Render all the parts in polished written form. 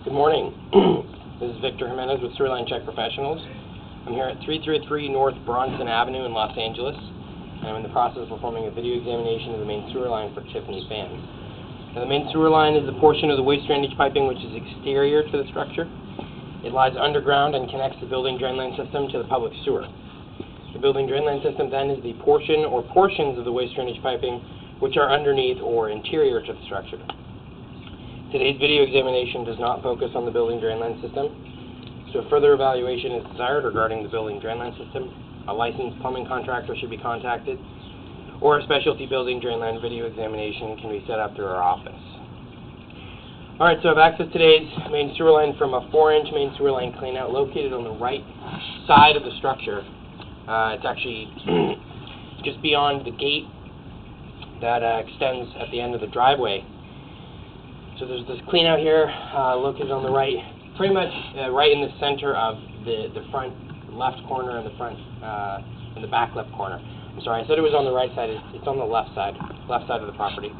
Good morning. This is Victor Jimenez with Sewerline Check Professionals. I'm here at 333 North Bronson Avenue in Los Angeles, and I'm in the process of performing a video examination of the main sewer line for Tiffany fans. Now, the main sewer line is the portion of the waste drainage piping which is exterior to the structure. It lies underground and connects the building drainline system to the public sewer. The building drainline system then is the portion or portions of the waste drainage piping which are underneath or interior to the structure. Today's video examination does not focus on the building drainline system, so further evaluation is desired regarding the building drainline system. A licensed plumbing contractor should be contacted, or a specialty building drainline video examination can be set up through our office. Alright, so I've accessed today's main sewer line from a 4-inch main sewer line cleanout located on the right side of the structure. It's actually just beyond the gate that extends at the end of the driveway. So there's this cleanout here located on the right, pretty much right in the center of the front left corner and the front and the back left corner. I'm sorry, I said it was on the right side. It's on the left side of the property.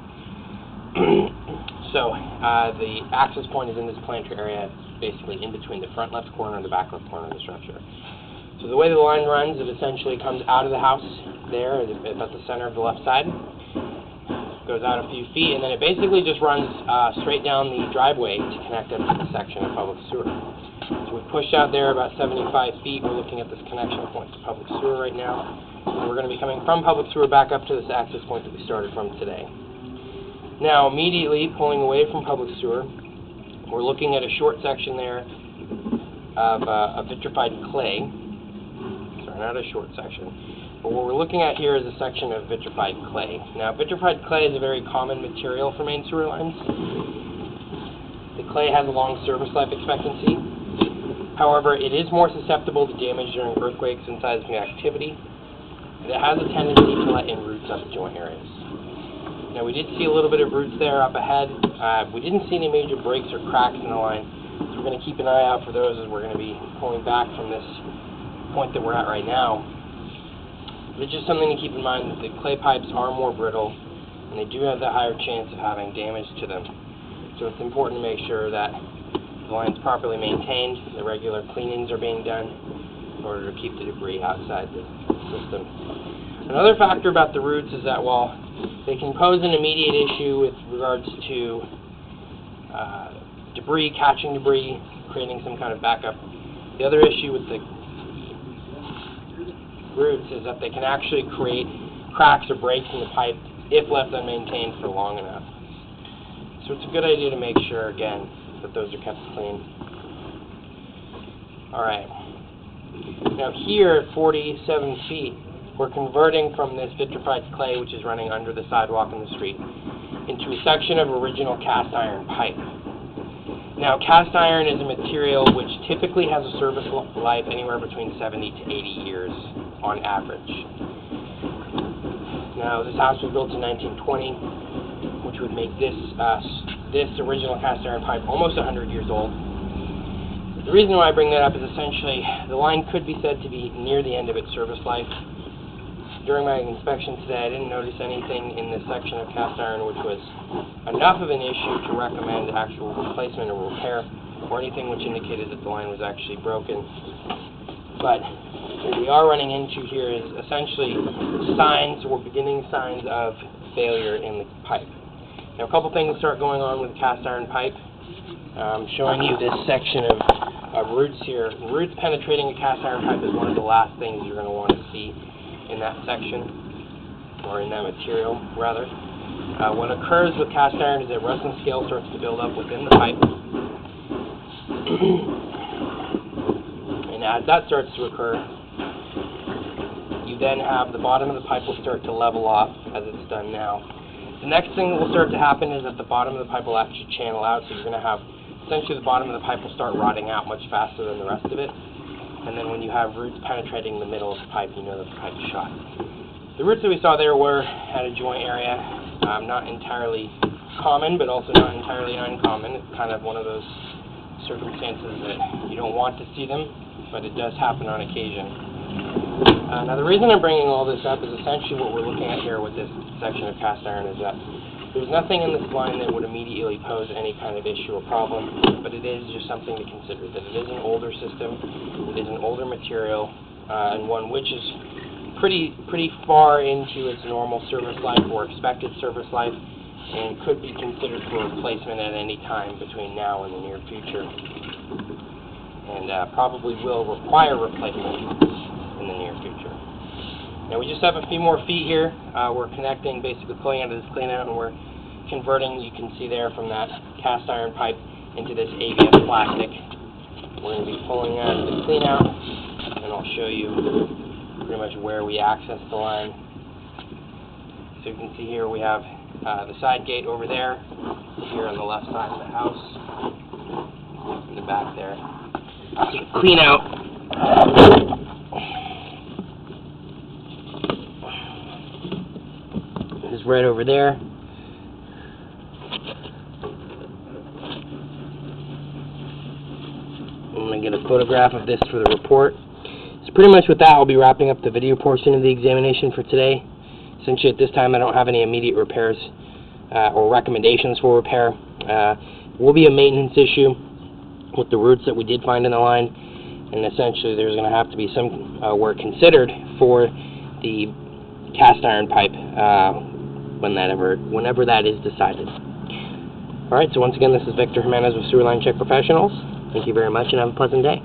So the access point is in this planter area, basically in between the front left corner and the back left corner of the structure. So the way the line runs, it essentially comes out of the house there at the center of the left side. Goes out a few feet, and then it basically just runs straight down the driveway to connect up to the section of public sewer. So we've pushed out there about 75 feet. We're looking at this connection point to public sewer right now. And we're going to be coming from public sewer back up to this access point that we started from today. Now, immediately pulling away from public sewer, we're looking at a short section there of vitrified clay. Sorry, not a short section. But what we're looking at here is a section of vitrified clay. Now, vitrified clay is a very common material for main sewer lines. The clay has a long service life expectancy. However, it is more susceptible to damage during earthquakes and seismic activity. And it has a tendency to let in roots up joint areas. Now, we did see a little bit of roots there up ahead. We didn't see any major breaks or cracks in the line. So we're going to keep an eye out for those as we're going to be pulling back from this point that we're at right now. It's just something to keep in mind that the clay pipes are more brittle, and they do have the higher chance of having damage to them. So it's important to make sure that the line's properly maintained, the regular cleanings are being done in order to keep the debris outside the system. Another factor about the roots is that while they can pose an immediate issue with regards to debris, catching debris, creating some kind of backup, the other issue with the roots is that they can actually create cracks or breaks in the pipe if left unmaintained for long enough. So it's a good idea to make sure, again, that those are kept clean. Alright. Now here at 47 feet, we're converting from this vitrified clay, which is running under the sidewalk in the street, into a section of original cast iron pipe. Now, cast iron is a material which typically has a service life anywhere between 70 to 80 years on average. Now, this house was built in 1920, which would make this original cast iron pipe almost 100 years old. The reason why I bring that up is essentially the line could be said to be near the end of its service life. During my inspection today, I didn't notice anything in this section of cast iron which was enough of an issue to recommend actual replacement or repair, or anything which indicated that the line was actually broken. But what we are running into here is essentially signs or beginning signs of failure in the pipe. Now, a couple things start going on with cast iron pipe. I'm showing you this section of roots here. Roots penetrating a cast iron pipe is one of the last things you're going to want to see in that section, or in that material, rather. What occurs with cast iron is that rust and scale starts to build up within the pipe. And as that starts to occur, you then have the bottom of the pipe will start to level off, as it's done now. The next thing that will start to happen is that the bottom of the pipe will actually channel out, so you're going to have, essentially the bottom of the pipe will start rotting out much faster than the rest of it. And then when you have roots penetrating the middle of the pipe, you know that the pipe is shot. The roots that we saw there were at a joint area, not entirely common, but also not entirely uncommon. It's kind of one of those circumstances that you don't want to see them, but it does happen on occasion. Now, the reason I'm bringing all this up is essentially what we're looking at here with this section of cast iron is that There's nothing in this line that would immediately pose any kind of issue or problem, but it is just something to consider, that it is an older system, it is an older material, and one which is pretty far into its normal service life or expected service life, and could be considered for replacement at any time between now and the near future, and probably will require replacement in the near future. Now we just have a few more feet here. We're connecting, basically pulling out of this clean out, and we're converting, you can see there, from that cast iron pipe into this ABS plastic. We're going to be pulling out of the clean out, and I'll show you pretty much where we access the line. So you can see here we have the side gate over there, here on the left side of the house, in the back there. So clean out. Is right over there. I'm going to get a photograph of this for the report. So pretty much with that, I'll be wrapping up the video portion of the examination for today. Essentially at this time I don't have any immediate repairs or recommendations for repair. Will be a maintenance issue with the roots that we did find in the line, and essentially there's going to have to be some work considered for the cast iron pipe whenever that is decided. Alright, so once again, this is Victor Jimenez with Sewerline Check Professionals. Thank you very much and have a pleasant day.